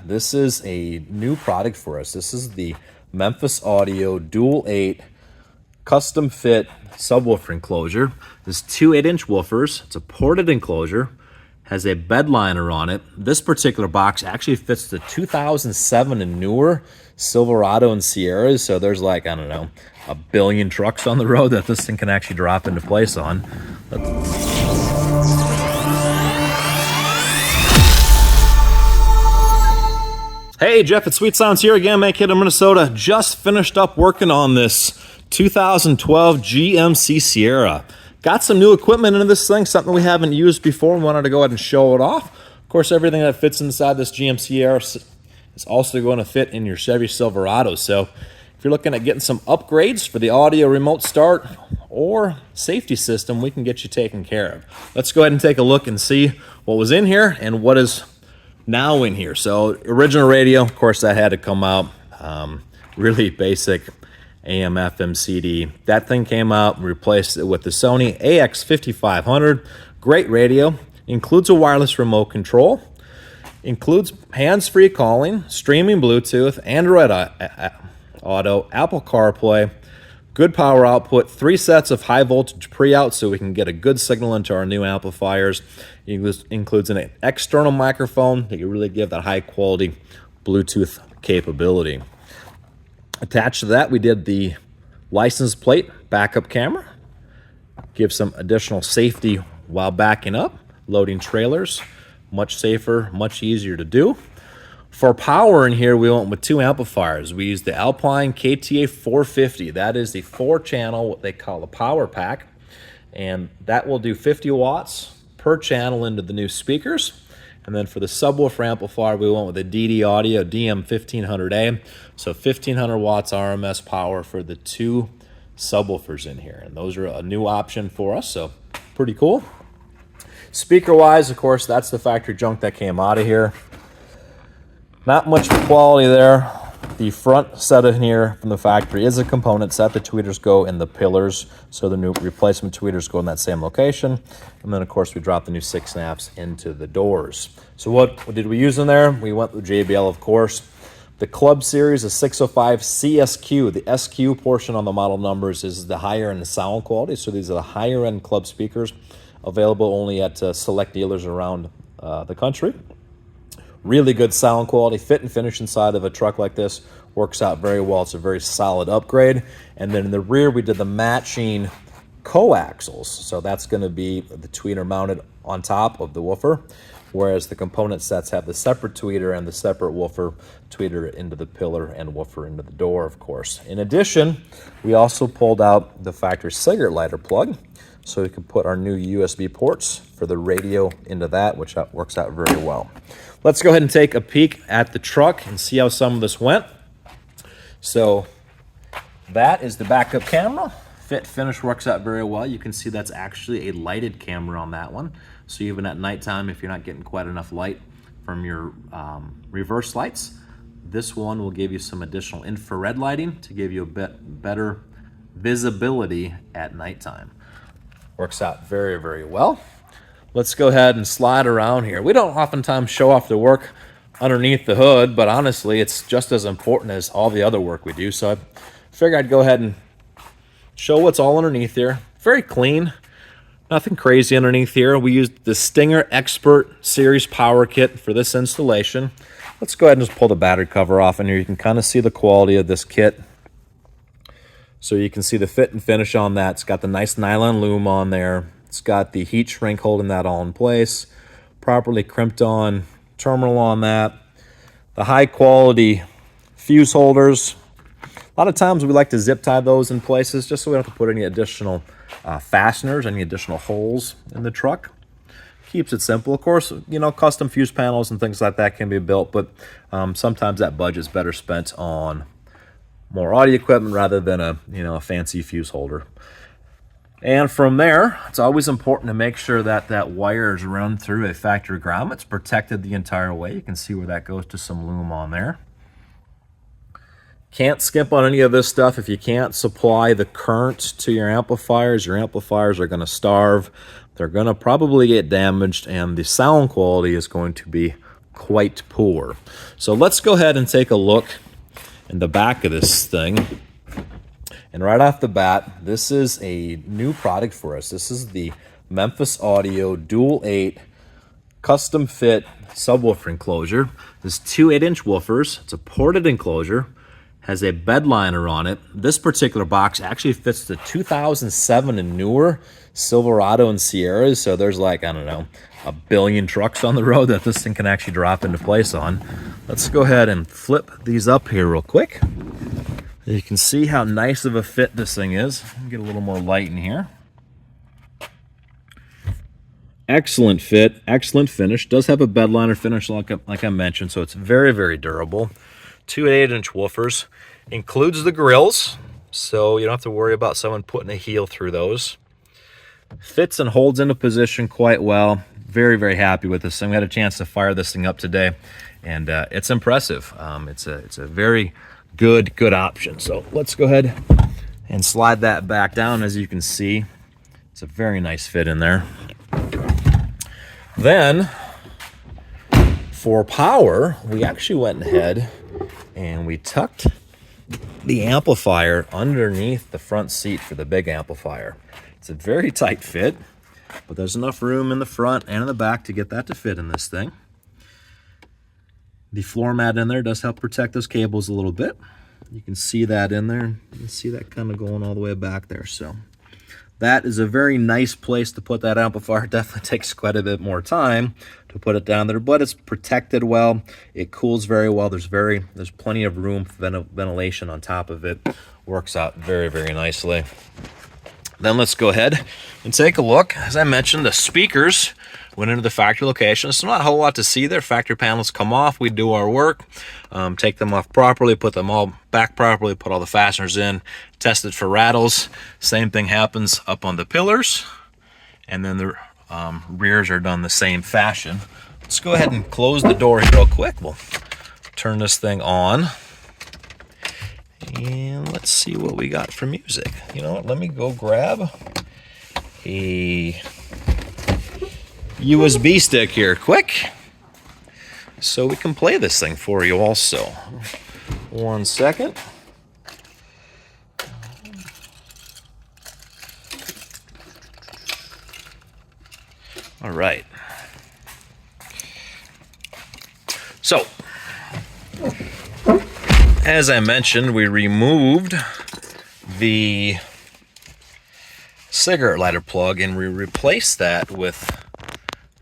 this is a new product for us. This is the Memphis Audio Dual 8 custom fit subwoofer enclosure. There's two 8-inch woofers. It's a ported enclosure, has a bed liner on it. This particular box actually fits the 2007 and newer Silverado and Sierras, so there's like, I don't know, a billion trucks on the road that this thing can actually drop into place on. Hey, Jeff at Sweet Sounds here again, Make It in Minnesota. Just finished up working on this 2012 GMC Sierra. Got some new equipment into this thing, something we haven't used before. We wanted to go ahead and show it off. Of course, everything that fits inside this GMC Sierra is also going to fit in your Chevy Silverado. So if you're looking at getting some upgrades for the audio remote start or safety system, we can get you taken care of. Let's go ahead and take a look and see what was in here and what is now in here. So original radio, of course, that had to come out. Really basic AM, FM, CD. That thing came out and replaced it with the Sony AX5500. Great radio. Includes a wireless remote control. Includes hands-free calling, streaming Bluetooth, Android Auto, Apple CarPlay, good power output, 3 sets of high voltage pre-out so we can get a good signal into our new amplifiers. It includes an external microphone that you really give that high quality Bluetooth capability. Attached to that, we did the license plate backup camera. Give some additional safety while backing up, loading trailers. Much safer, much easier to do. For power in here, we went with 2 amplifiers. We used the Alpine KTA 450. That is the 4-channel, what they call a power pack. And that will do 50 watts per channel into the new speakers. And then for the subwoofer amplifier, we went with the DD Audio DM1500a. So 1500 watts RMS power for the 2 subwoofers in here. And those are a new option for us, so pretty cool. Speaker-wise, of course, that's the factory junk that came out of here. Not much quality there. The front set in here from the factory is a component set. The tweeters go in the pillars, so the new replacement tweeters go in that same location. And then, of course, we dropped the new 6 snaps into the doors. So what did we use in there? We went with JBL, of course. The Club Series, a 605 CSQ. The SQ portion on the model numbers is the higher end sound quality. So these are the higher end club speakers, available only at select dealers around the country. Really good sound quality, fit and finish inside of a truck like this. Works out very well. It's a very solid upgrade. And then in the rear, we did the matching coaxials. So that's going to be the tweeter mounted on top of the woofer, whereas the component sets have the separate tweeter and the separate woofer tweeter into the pillar and woofer into the door, of course. In addition, we also pulled out the factory cigarette lighter plug, so we can put our new USB ports for the radio into that, which works out very well. Let's go ahead and take a peek at the truck and see how some of this went. So that is the backup camera. Fit finish works out very well. You can see that's actually a lighted camera on that one. So even at nighttime, if you're not getting quite enough light from your reverse lights, this one will give you some additional infrared lighting to give you a bit better visibility at nighttime. Works out very, very well. Let's go ahead and slide around here. We don't oftentimes show off the work underneath the hood, but honestly, it's just as important as all the other work we do. So I figured I'd go ahead and show what's all underneath here. Very clean, nothing crazy underneath here. We used the Stinger Expert Series power kit for this installation. Let's go ahead and just pull the battery cover off in here. You can kind of see the quality of this kit. So you can see the fit and finish on that. It's got the nice nylon loom on there. It's got the heat shrink holding that all in place. Properly crimped on terminal on that. The high quality fuse holders. A lot of times we like to zip tie those in places just so we don't have to put any additional fasteners, any additional holes in the truck. Keeps it simple. Of course, you know, custom fuse panels and things like that can be built, but sometimes that budget's better spent on more audio equipment rather than a fancy fuse holder. And from there, it's always important to make sure that that wire is run through a factory grommet. It's protected the entire way. You can see where that goes to some loom on there. Can't skimp on any of this stuff. If you can't supply the current to your amplifiers are going to starve. They're going to probably get damaged, and the sound quality is going to be quite poor. So let's go ahead and take a look in the back of this thing. And right off the bat, this is a new product for us. This is the Memphis Audio Dual 8 custom fit subwoofer enclosure. There's two 8-inch woofers. It's a ported enclosure, has a bed liner on it. This particular box actually fits the 2007 and newer Silverado and Sierras. So there's like, I don't know, a billion trucks on the road that this thing can actually drop into place on. Let's go ahead and flip these up here real quick. You can see how nice of a fit this thing is. Get a little more light in here. Excellent fit, excellent finish. Does have a bed liner finish like I mentioned, so it's very, very durable. Two 8-inch woofers. Includes the grills, so you don't have to worry about someone putting a heel through those. Fits and holds into position quite well. Very, very happy with this thing. We had a chance to fire this thing up today, and it's impressive. It's a very good option. So let's go ahead and slide that back down. As you can see, it's a very nice fit in there. Then for power, we actually went ahead and we tucked the amplifier underneath the front seat for the big amplifier. It's a very tight fit, but there's enough room in the front and in the back to get that to fit in this thing. The floor mat in there does help protect those cables a little bit. You can see that in there. You can see that kind of going all the way back there. So that is a very nice place to put that amplifier. It definitely takes quite a bit more time to put it down there, but it's protected well. It cools very well. There's plenty of room for ventilation on top of it. Works out very, very nicely. Then let's go ahead and take a look. As I mentioned, the speakers went into the factory location. So not a whole lot to see there. Factory panels come off. We do our work, take them off properly, put them all back properly, put all the fasteners in, test it for rattles. Same thing happens up on the pillars, and then the rears are done the same fashion. Let's go ahead and close the door here real quick. We'll turn this thing on, and let's see what we got for music. You know what? Let me go grab a USB stick here quick so we can play this thing for you also. 1 second. All right. So, as I mentioned, we removed the cigarette lighter plug and we replaced that with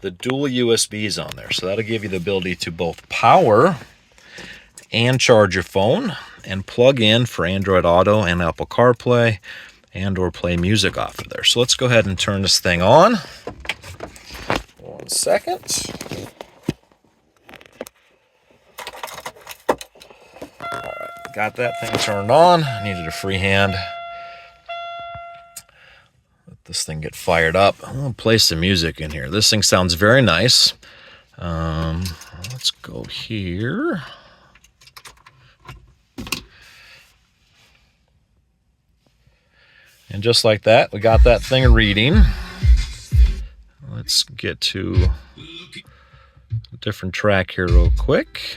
the dual USBs on there. So that'll give you the ability to both power and charge your phone and plug in for Android Auto and Apple CarPlay and or play music off of there. So let's go ahead and turn this thing on. 1 second. All right, got that thing turned on. I needed a free hand. This thing get fired up. I'm gonna play some music in here. This thing sounds very nice. Let's go here. And just like that, we got that thing reading. Let's get to a different track here real quick.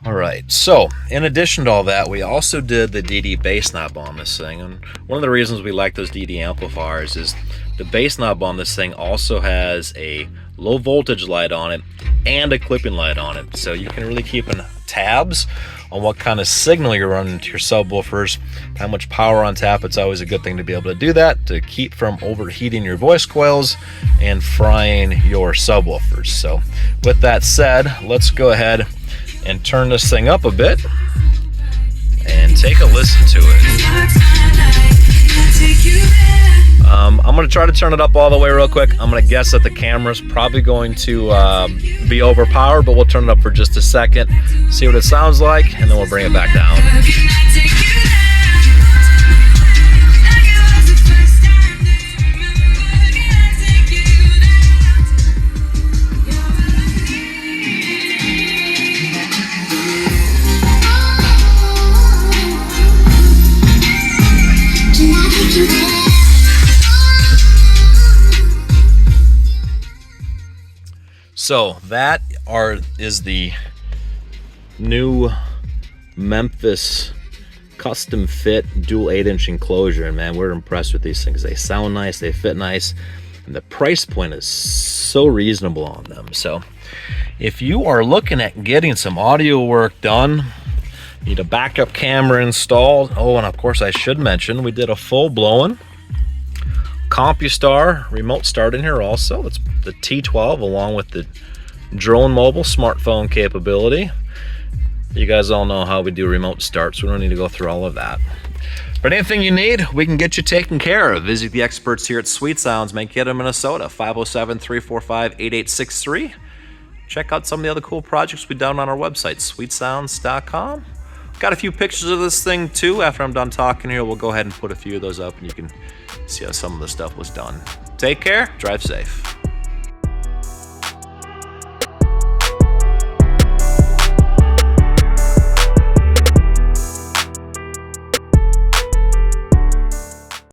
All right, so in addition to all that, we also did the DD bass knob on this thing. And one of the reasons we like those DD amplifiers is the bass knob on this thing also has a low voltage light on it and a clipping light on it. So you can really keep tabs on what kind of signal you're running to your subwoofers, how much power on tap. It's always a good thing to be able to do that to keep from overheating your voice coils and frying your subwoofers. So with that said, let's go ahead and turn this thing up a bit and take a listen to it. I'm going to try to turn it up all the way real quick. I'm going to guess that the camera's probably going to be overpowered, but we'll turn it up for just a second, see what it sounds like, and then we'll bring it back down. So that is the new Memphis custom fit dual 8-inch enclosure, and man, we're impressed with these things. They sound nice, they fit nice, and the price point is so reasonable on them. So if you are looking at getting some audio work done, need a backup camera installed. Oh, and of course I should mention we did a full blown CompuStar remote start in here also. It's the T12 along with the drone mobile smartphone capability. You guys all know how we do remote starts. We don't need to go through all of that. But anything you need, we can get you taken care of. Visit the experts here at Sweet Sounds, Mankato, Minnesota, 507-345-8863. Check out some of the other cool projects we've done on our website, sweetsounds.com. Got a few pictures of this thing too. After I'm done talking here, we'll go ahead and put a few of those up and you can see how some of the stuff was done. Take care, drive safe.